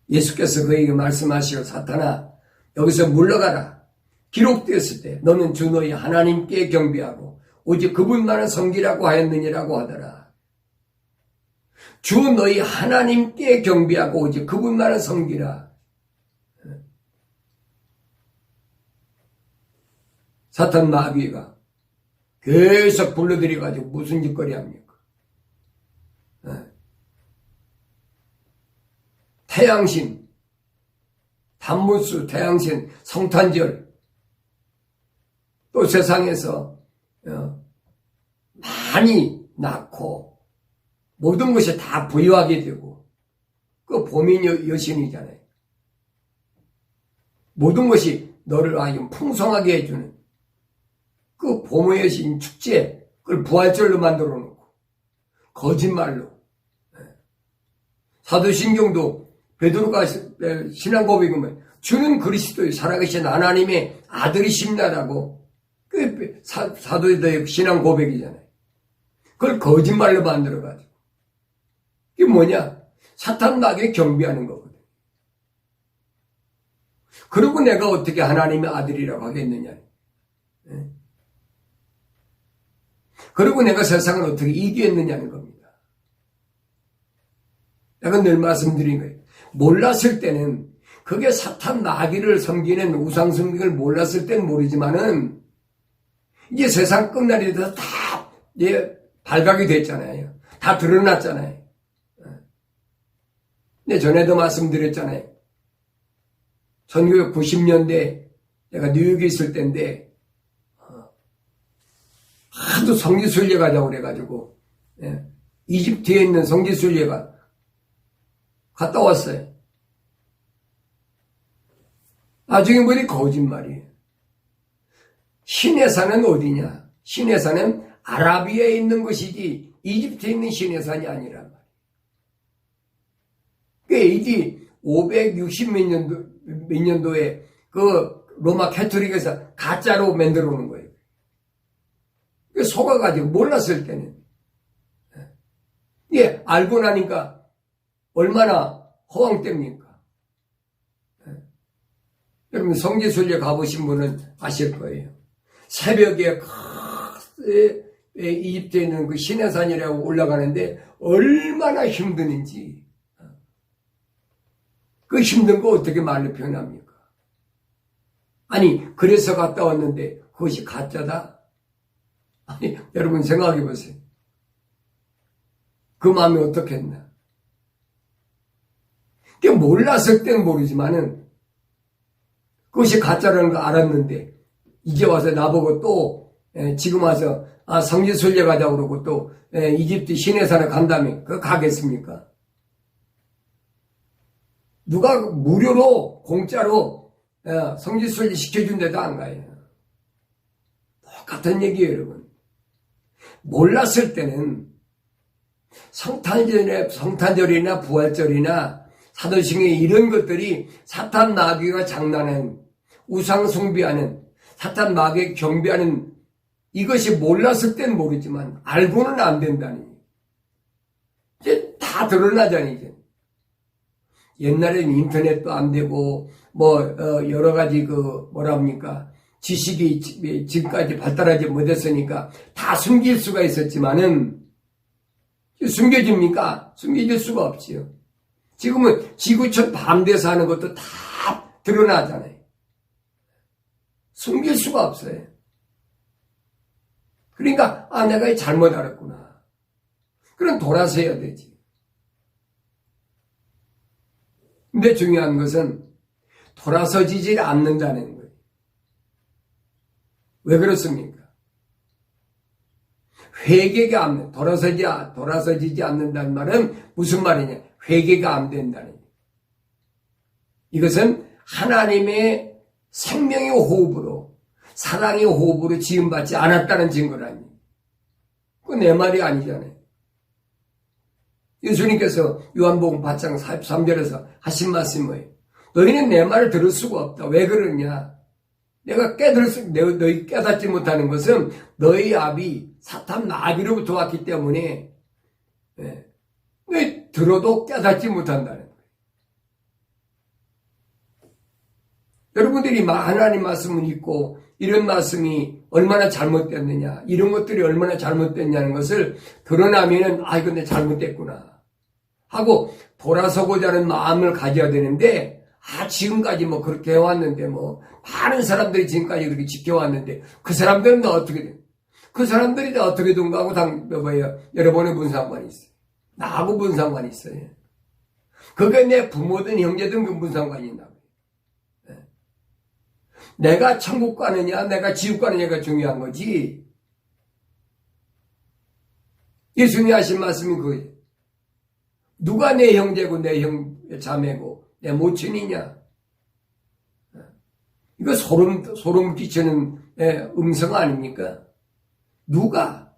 예수께서 그에게 말씀하시고 사탄아 여기서 물러가라. 기록되었을 때 너는 주 너희 하나님께 경배하고 오직 그분만을 섬기라고 하였느니라고 하더라. 주 너희 하나님께 경배하고 오직 그분만을 섬기라. 사탄 마귀가 계속 불러들여가지고 무슨 짓거리 합니까? 태양신, 단무수, 태양신, 성탄절 또 세상에서 많이 낳고 모든 것이 다 부유하게 되고 그 봄인 여신이잖아요. 모든 것이 너를 하여금 풍성하게 해주는 그 봄의 여신 축제 그걸 부활절로 만들어 놓고 거짓말로 사도신경도 베드로가 신앙 고백이면 주는 그리스도의 살아계신 하나님의 아들이십니다라고 그 사도의 신앙 고백이잖아요. 그걸 거짓말로 만들어가지고 이게 뭐냐? 사탄 마귀에 경배하는 거거든. 그리고 내가 어떻게 하나님의 아들이라고 하겠느냐? 그리고 내가 세상을 어떻게 이기겠느냐는 겁니다. 내가 늘 말씀드린 거예요. 몰랐을 때는 그게 사탄 마귀를 섬기는 우상 섬기를 몰랐을 때는 모르지만은 이제 세상 끝날이 돼서 다 발각이 됐잖아요. 다 드러났잖아요. 근데 전에도 말씀드렸잖아요. 1990년대 내가 뉴욕에 있을 때인데 하도 성지순례 가자고 그래가지고 이집트에 있는 성지순례가 갔다 왔어요. 나중에 보니 거짓말이에요. 신의 산은 어디냐? 신의 산은 아라비아에 있는 것이지 이집트에 있는 신의 산이 아니란 말이에요. 그 AD 560 몇 년도에 그 로마 캐토릭에서 가짜로 만들어 놓은 거예요. 속아가지고 몰랐을 때는. 예, 알고 나니까 얼마나 허황됩니까? 여러분 성지순례 가보신 분은 아실 거예요. 새벽에 이집트에 있는 그 시내산이라고 올라가는데 얼마나 힘드는지. 그 힘든 거 어떻게 말로 표현합니까? 아니 그래서 갔다 왔는데 그것이 가짜다? 아니 여러분 생각해 보세요. 그 마음이 어떻겠나. 몰랐을 땐 모르지만은 그것이 가짜라는 거 알았는데 이제 와서 나보고 또 지금 와서 성지순례 가자고 그러고 또 이집트 시내산에 간다면 그거 가겠습니까? 누가 무료로 공짜로 성지순례 시켜준데도 안 가요. 똑같은 얘기예요, 여러분. 몰랐을 때는 성탄절이나 부활절이나 사도신경 이런 것들이 사탄 마귀가 장난하는 우상 숭배하는 사탄 마귀에 경배하는 이것이 몰랐을 땐 모르지만 알고는 안 된다니. 이제 다 드러나잖아요. 이제. 옛날에는 인터넷도 안 되고 여러 가지 뭐랍니까 지식이 지금까지 발달하지 못했으니까 다 숨길 수가 있었지만은 숨겨집니까? 숨겨질 수가 없지요. 지금은 지구촌 밤돼서 하는 것도 다 드러나잖아요. 숨길 수가 없어요. 그러니까 내가 잘못 알았구나. 그럼 돌아서 해야 되지. 근데 중요한 것은 돌아서지질 않는다는 거예요. 왜 그렇습니까? 회개가 안 돼. 돌아서지지 않는다는 말은 무슨 말이냐? 회개가 안 된다는 거예요. 이것은 하나님의 생명의 호흡으로 사랑의 호흡으로 지음받지 않았다는 증거라니. 그건 내 말이 아니잖아요. 예수님께서 요한복음 8장 43절에서 하신 말씀이 뭐예요? 너희는 내 말을 들을 수가 없다. 왜 그러냐? 너희 깨닫지 못하는 것은 너희 압이 사탄 마귀로부터 왔기 때문에 왜 들어도 깨닫지 못한다는 거예요. 여러분들이 하나님 말씀을 읽고 이런 말씀이 얼마나 잘못됐느냐, 이런 것들이 얼마나 잘못됐냐는 것을 드러나면은 이건 내 잘못됐구나 하고 돌아서고자 하는 마음을 가져야 되는데 지금까지 그렇게 해왔는데 많은 사람들이 지금까지 그렇게 지켜왔는데 그 사람들은 어떻게 돼? 그 사람들이 어떻게 된가 하고 여러분의 무슨 상관이 있어요? 나하고 무슨 상관이 있어요? 그게 내 부모든 형제든 그 무슨 상관이 있나? 내가 천국 가느냐 내가 지옥 가느냐가 중요한 거지. 예수님이 하신 말씀이 그거예요. 누가 내 형제고 내 자매고 내 모친이냐. 이거 소름 끼치는 음성 아닙니까? 누가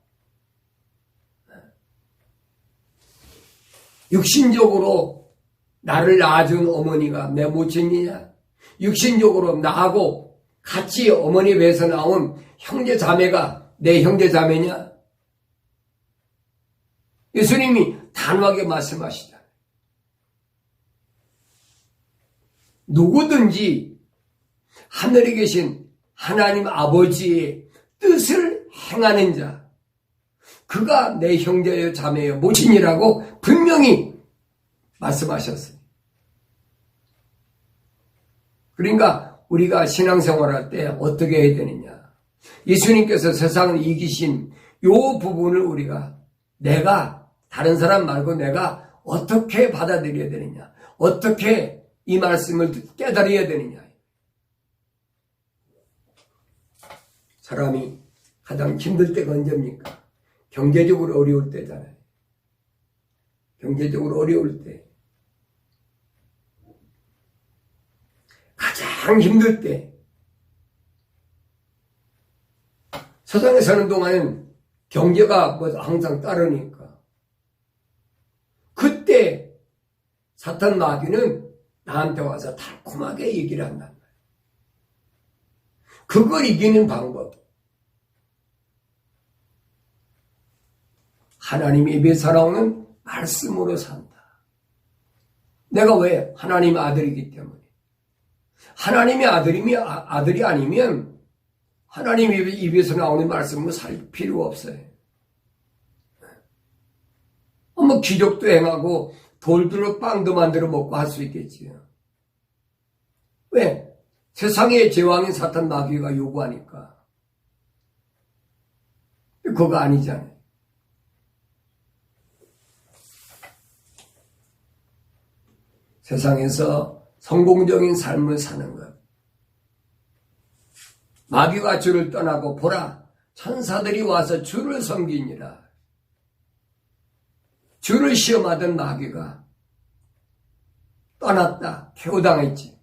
육신적으로 나를 낳아준 어머니가 내 모친이냐? 육신적으로 나하고 같이 어머니 배에서 나온 형제 자매가 내 형제 자매냐? 예수님이 단호하게 말씀하시잖아요. 누구든지 하늘에 계신 하나님 아버지의 뜻을 행하는 자, 그가 내 형제여 자매여 모친이라고 분명히 말씀하셨어요. 그러니까 우리가 신앙생활할 때 어떻게 해야 되느냐. 예수님께서 세상을 이기신 요 부분을 내가 다른 사람 말고 내가 어떻게 받아들여야 되느냐. 어떻게 이 말씀을 깨달아야 되느냐. 사람이 가장 힘들 때가 언제입니까? 경제적으로 어려울 때잖아요. 경제적으로 어려울 때. 가장 힘들 때. 세상에 사는 동안은 경제가 항상 따르니까. 그때 사탄 마귀는 나한테 와서 달콤하게 얘기를 한단 말이에요. 그걸 이기는 방법. 하나님 입에 살아오는 말씀으로 산다. 내가 왜? 하나님의 아들이기 때문에. 하나님의 아들이 아니면 하나님 입에서 나오는 말씀은 살 필요가 없어요. 기적도 행하고 돌들로 빵도 만들어 먹고 할 수 있겠지요. 왜? 세상의 제왕인 사탄 마귀가 요구하니까. 그거 아니잖아요. 세상에서 성공적인 삶을 사는 것. 마귀가 주를 떠나고 보라 천사들이 와서 주를 섬기니라. 주를 시험하던 마귀가 떠났다. 쾌호당했지.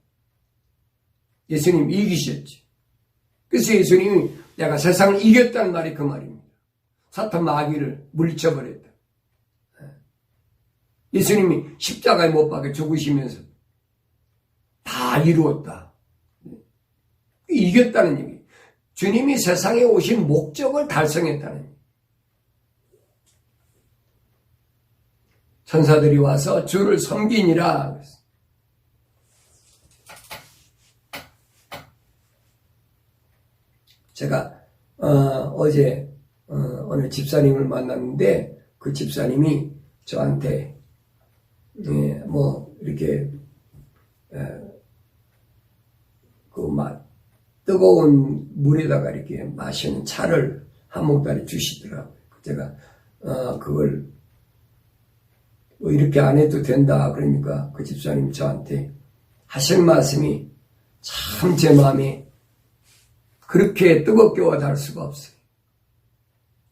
예수님 이기셨지. 그래서 예수님이 내가 세상을 이겼다는 말이 그 말입니다. 사탄 마귀를 물리쳐버렸다. 예수님이 십자가에 못 박혀 죽으시면서 다 이루었다. 이겼다는 얘기. 주님이 세상에 오신 목적을 달성했다는 얘기. 천사들이 와서 주를 섬기니라. 제가 어제 어느 집사님을 만났는데 그 집사님이 저한테 뭐 이렇게 뜨거운 물에다가 이렇게 마시는 차를 한 몽따리 주시더라고요. 제가 그걸 뭐 이렇게 안 해도 된다 그러니까 그 집사님이 저한테 하신 말씀이 참 제 마음에 그렇게 뜨겁게 와닿을 수가 없어요.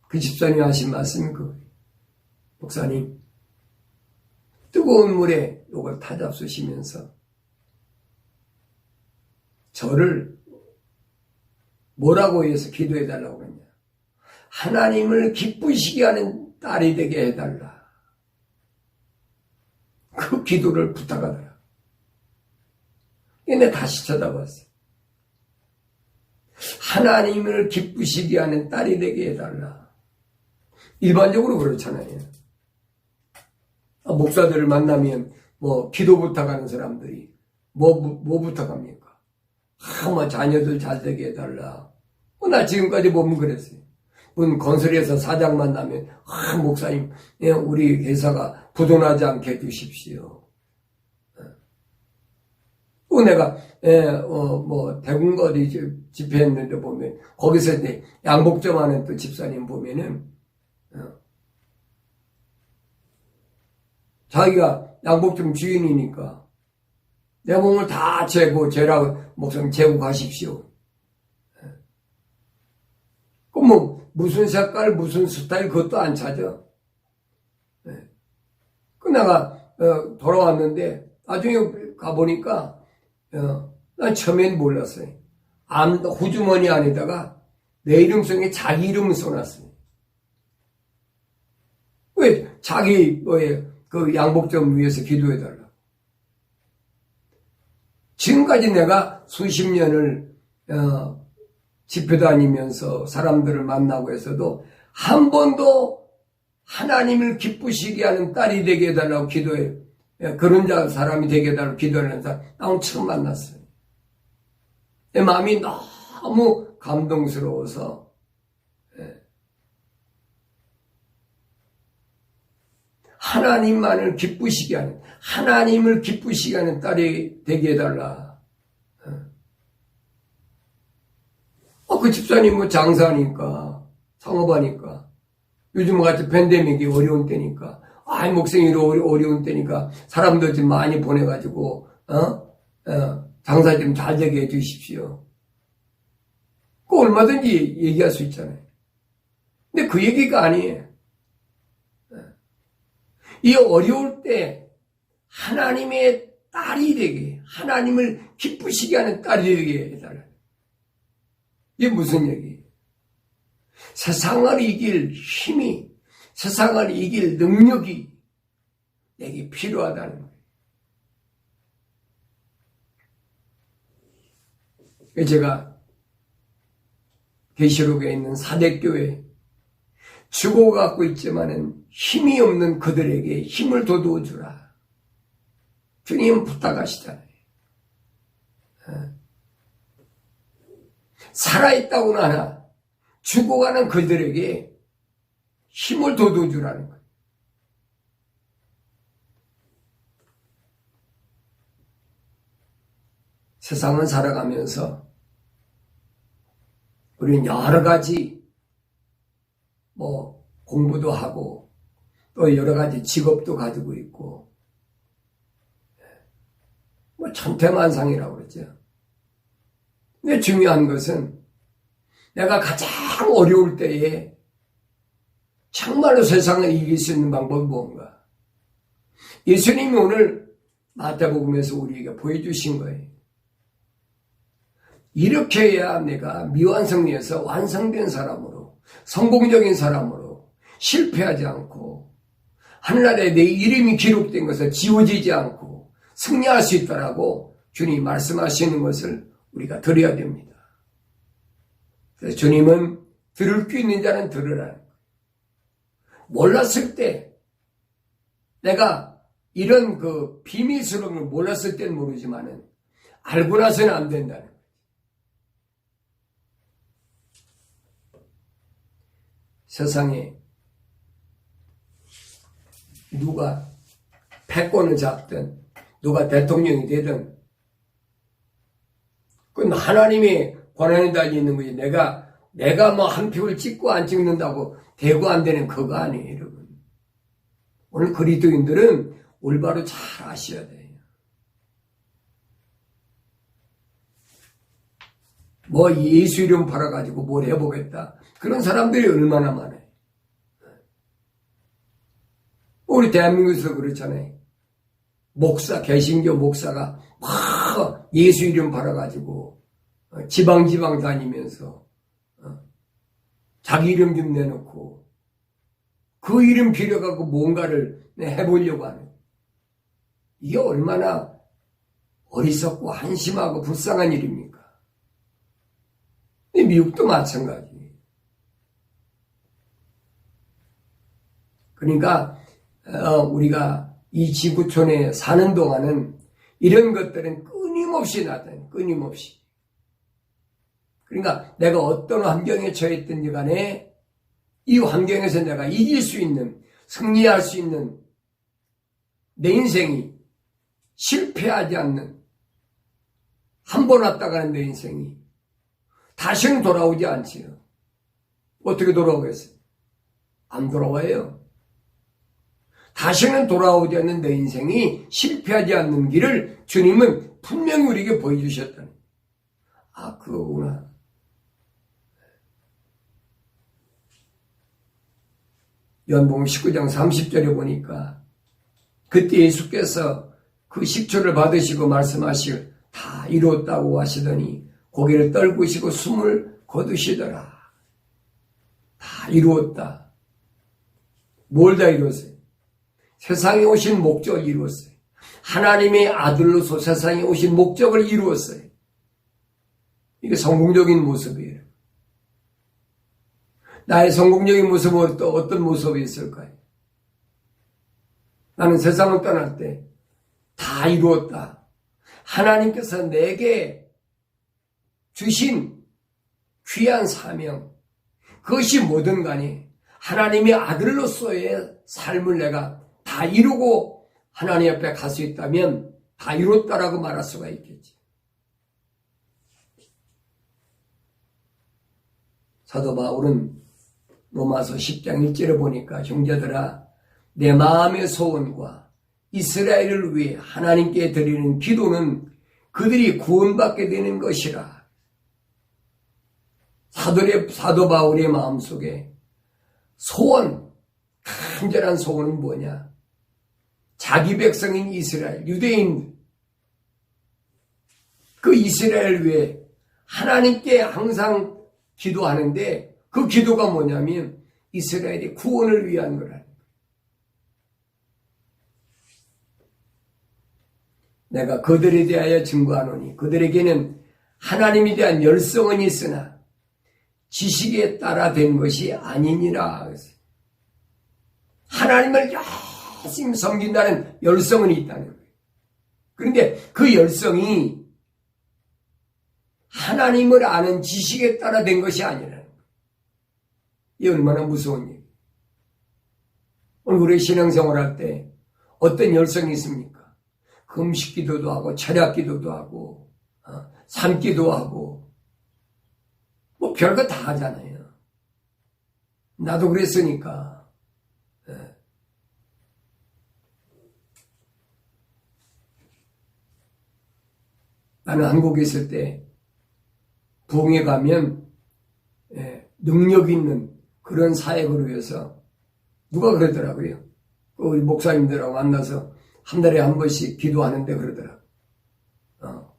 그 집사님이 하신 말씀이 그거예요. 목사님, 뜨거운 물에 이걸 타잡수시면서 저를 뭐라고 해서 기도해달라고 그러냐. 하나님을 기쁘시게 하는 딸이 되게 해달라. 그 기도를 부탁하더라. 근데 다시 쳐다봤어요. 하나님을 기쁘시게 하는 딸이 되게 해달라. 일반적으로 그렇잖아요. 목사들을 만나면 뭐 기도 부탁하는 사람들이 뭐 부탁합니까? 뭐 자녀들 잘 되게 해달라. 나 지금까지 보면 그랬어요. 문 건설에서 사장 만나면 목사님 우리 회사가 부도나지 않게 해주십시오. 또 내가 뭐 대군가 어디 집회했는데 보면 거기서 이제 양복점 하는 또 집사님 보면은 자기가 양복점 주인이니까 내 몸을 다 재라고 목사님 재고 가십시오. 그럼 뭐 무슨 색깔 무슨 스타일 그것도 안 찾아. 그 내가 돌아왔는데 나중에 가보니까 난 처음엔 몰랐어요. 호주머니 안에다가 내 이름 속에 자기 이름을 써놨어요. 왜 자기 그 양복점 위에서 기도해달라. 지금까지 내가 수십 년을 집회 다니면서 사람들을 만나고 해서도 한 번도 하나님을 기쁘시게 하는 딸이 되게 해달라고 기도해. 그런 사람이 되게 해달라고 기도하는 사람 나 처음 만났어요. 내 마음이 너무 감동스러워서 하나님만을 기쁘시게 하는, 하나님을 기쁘시게 하는 딸이 되게 해달라. 그 집사님 뭐 장사하니까, 상업하니까, 요즘 같이 팬데믹이 어려운 때니까, 목생이 어려운 때니까, 사람들 좀 많이 보내가지고, 장사 좀 잘 되게 해 주십시오. 그 얼마든지 얘기할 수 있잖아요. 근데 그 얘기가 아니에요. 이 어려울 때 하나님의 딸이 되게, 하나님을 기쁘시게 하는 딸이 되게 해달라. 이게 무슨 얘기예요? 세상을 이길 힘이, 세상을 이길 능력이 내게 필요하다는 거예요. 제가 계시록에 있는 사대교회 죽어갖고 있지만은 힘이 없는 그들에게 힘을 돋워 주라. 주님 부탁하시잖아요. 살아있다고는 하나 죽어가는 그들에게 힘을 돋워 주라는 거예요. 세상을 살아가면서 우리는 여러 가지 공부도 하고 또 여러 가지 직업도 가지고 있고 뭐 천태만상이라고 그러죠. 근데 중요한 것은 내가 가장 어려울 때에 정말로 세상을 이길 수 있는 방법이 뭔가? 예수님이 오늘 마태복음에서 우리에게 보여주신 거예요. 이렇게 해야 내가 미완성리에서 완성된 사람으로, 성공적인 사람으로 실패하지 않고 하늘나라에 내 이름이 기록된 것을 지워지지 않고 승리할 수 있다라고 주님이 말씀하시는 것을 우리가 들어야 됩니다. 그래서 주님은 들을 귀 있는 자는 들으라는 거예요. 몰랐을 때 내가 이런 그 비밀스러운 걸 몰랐을 때는 모르지만은 알고 나서는 안 된다는 거예요. 세상에 누가 패권을 잡든 누가 대통령이 되든 그건 하나님의 권한에 달려 있는 거지. 내가 뭐 한 표를 찍고 안 찍는다고 되고 안 되는 그거 아니에요, 여러분. 오늘 그리스도인들은 올바로 잘 아셔야 돼요. 뭐 예수 이름 팔아가지고 뭘 해보겠다. 그런 사람들이 얼마나 많아요. 우리 대한민국에서 그렇잖아요. 목사, 개신교 목사가 막 예수 이름 팔아가지고 지방 다니면서 자기 이름 좀 내놓고 그 이름 빌려갖고 뭔가를 해보려고 하는. 이게 얼마나 어리석고 한심하고 불쌍한 일입니까? 미국도 마찬가지. 그러니까 우리가 이 지구촌에 사는 동안은 이런 것들은 끊임없이 나타나요. 끊임없이. 그러니까 내가 어떤 환경에 처했든지 간에 이 환경에서 내가 이길 수 있는, 승리할 수 있는 내 인생이 실패하지 않는, 한 번 왔다 가는 내 인생이 다시는 돌아오지 않지요. 어떻게 돌아오겠어요? 안 돌아와요. 다시는 돌아오지 않는 내 인생이 실패하지 않는 길을 주님은 분명히 우리에게 보여주셨다는. 아, 그거구나. 요한복음 19장 30절에 보니까 그때 예수께서 그 식초를 받으시고 말씀하시고 다 이루었다고 하시더니 고개를 떨구시고 숨을 거두시더라. 다 이루었다. 뭘 다 이루었어요? 세상에 오신 목적을 이루었어요. 하나님의 아들로서 세상에 오신 목적을 이루었어요. 이게 성공적인 모습이에요. 나의 성공적인 모습은 또 어떤 모습이 있을까요? 나는 세상을 떠날 때 다 이루었다. 하나님께서 내게 주신 귀한 사명, 그것이 뭐든 간에 하나님의 아들로서의 삶을 내가 다 이루고 하나님 앞에 갈 수 있다면 다 이뤘다라고 말할 수가 있겠지. 사도 바울은 로마서 10장 1절에 보니까 형제들아 내 마음의 소원과 이스라엘을 위해 하나님께 드리는 기도는 그들이 구원받게 되는 것이라. 사도 바울의 마음속에 소원, 간절한 소원은 뭐냐? 자기 백성인 이스라엘, 유대인, 그 이스라엘 위해 하나님께 항상 기도하는데 그 기도가 뭐냐면 이스라엘의 구원을 위한 거라는 거예요. 내가 그들에 대하여 증거하노니 그들에게는 하나님에 대한 열성은 있으나 지식에 따라 된 것이 아니니라. 하나님을 열심히 섬긴다는 열성은 있다는 거예요. 그런데 그 열성이 하나님을 아는 지식에 따라 된 것이 아니라는 거예요. 이게 얼마나 무서운 일이에요. 오늘 우리 신앙생활 할 때 어떤 열성이 있습니까? 금식 기도도 하고 철학 기도도 하고 삶기도 하고 뭐 별거 다 하잖아요. 나도 그랬으니까. 나는 한국에 있을 때 부흥회 가면 능력 있는 그런 사역을 위해서 누가 그러더라고요. 우리 목사님들하고 만나서 한 달에 한 번씩 기도하는데 그러더라고요.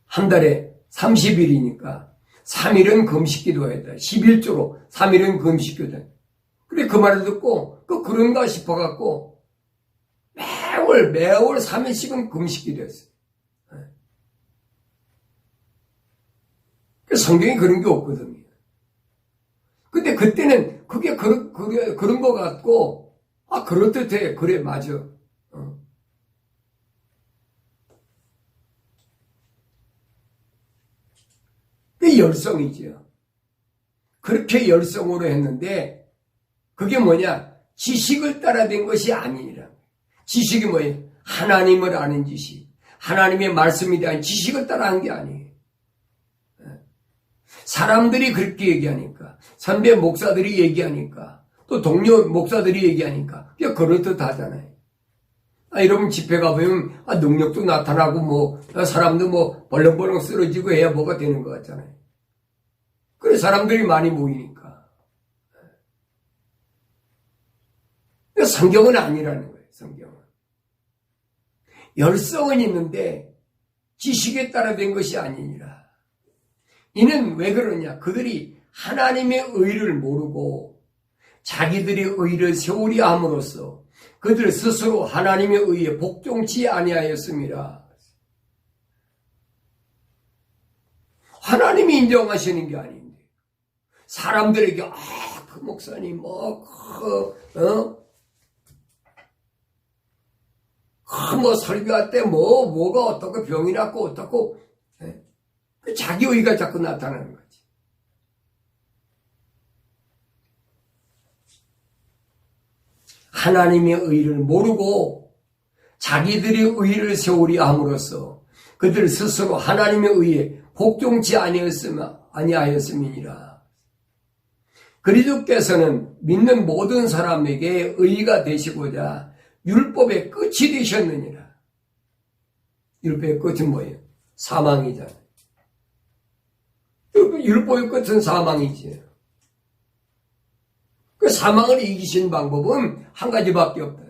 한 달에 30일이니까 3일은 금식 기도해야 돼. 11조로 3일은 금식 기도해. 그래 그 말을 듣고 그런가 싶어갖고 매월 3일씩은 금식 기도했어요. 성경에 그런 게 없거든요. 근데 그때는 그게 그런 거 같고, 그럴듯해. 그래, 맞아. 그게 열성이죠. 그렇게 열성으로 했는데, 그게 뭐냐? 지식을 따라 된 것이 아니라. 지식이 뭐예요? 하나님을 아는 지식. 하나님의 말씀에 대한 지식을 따라 한 게 아니에요. 사람들이 그렇게 얘기하니까, 선배 목사들이 얘기하니까, 또 동료 목사들이 얘기하니까, 그게 그럴듯하잖아요. 여러분 집회 가보면, 능력도 나타나고, 사람도 벌렁벌렁 쓰러지고 해야 뭐가 되는 것 같잖아요. 그래, 사람들이 많이 모이니까. 성경은 아니라는 거예요, 성경은. 열성은 있는데, 지식에 따라 된 것이 아니니라. 이는 왜 그러냐? 그들이 하나님의 의를 모르고 자기들의 의를 세우려 함으로써 그들 스스로 하나님의 의에 복종치 아니하였습니다. 하나님이 인정하시는 게 아닌데 사람들에게 그 목사님 설교할 때 뭐가 어떻고 병이 났고 어떻고 자기 의가 자꾸 나타나는 거지. 하나님의 의를 모르고 자기들의 의를 세우려 함으로써 그들 스스로 하나님의 의에 복종치 아니하였음이니라. 그리스도께서는 믿는 모든 사람에게 의가 되시고자 율법의 끝이 되셨느니라. 율법의 끝은 뭐예요? 사망이잖아요. 율법의 끝은 사망이지. 그 사망을 이기신 방법은 한 가지밖에 없다.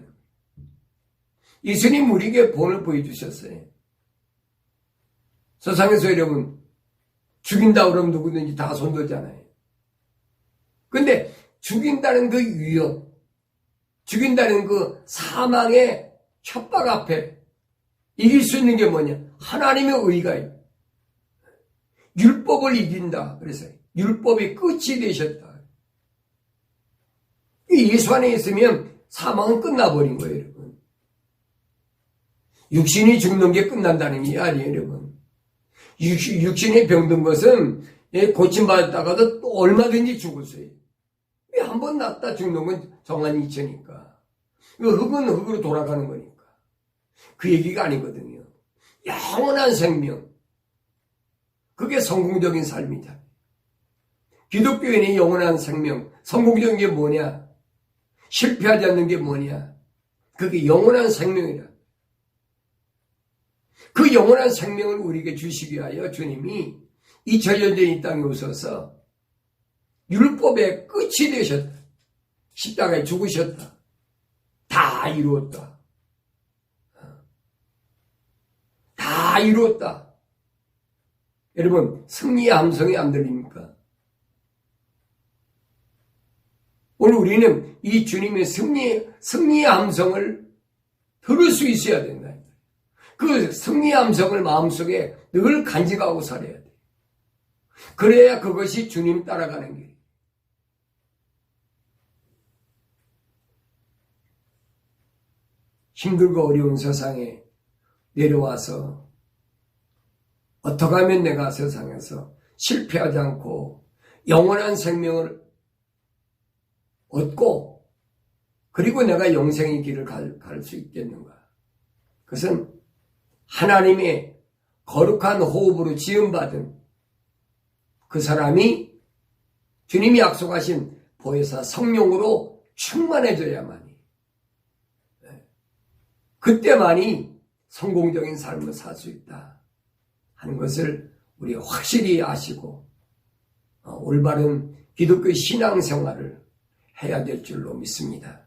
예수님 우리에게 본을 보여주셨어요. 세상에서 여러분 죽인다 그러면 누구든지 다 손들잖아요. 근데 죽인다는 그 위협, 죽인다는 그 사망의 협박 앞에 이길 수 있는 게 뭐냐? 하나님의 의가 있다. 율법을 이긴다. 그래서 율법의 끝이 되셨다. 예수 안에 있으면 사망은 끝나버린 거예요, 여러분. 육신이 죽는 게 끝난다는 게 아니에요, 여러분. 육신이 병든 것은 고침받았다가도 또 얼마든지 죽었어요. 한 번 났다 죽는 건 정한 이치니까. 흙은 흙으로 돌아가는 거니까. 그 얘기가 아니거든요. 영원한 생명. 그게 성공적인 삶이다. 기독교인의 영원한 생명, 성공적인 게 뭐냐? 실패하지 않는 게 뭐냐? 그게 영원한 생명이다. 그 영원한 생명을 우리에게 주시기 위하여 주님이 2000년 전 이 땅에 오셔서 율법의 끝이 되셨다. 십자가에 죽으셨다. 다 이루었다. 다 이루었다. 여러분, 승리의 함성이 안 들립니까? 오늘 우리는 이 주님의 승리의 함성을 들을 수 있어야 된다. 그 승리의 함성을 마음속에 늘 간직하고 살아야 돼. 그래야 그것이 주님 따라가는 길. 힘들고 어려운 세상에 내려와서 어떻게 하면 내가 세상에서 실패하지 않고 영원한 생명을 얻고 그리고 내가 영생의 길을 갈 수 있겠는가? 그것은 하나님의 거룩한 호흡으로 지음받은 그 사람이 주님이 약속하신 보혜사 성령으로 충만해져야만이 그때만이 성공적인 삶을 살 수 있다. 하는 것을 우리 확실히 아시고 올바른 기독교 신앙생활을 해야 될 줄로 믿습니다.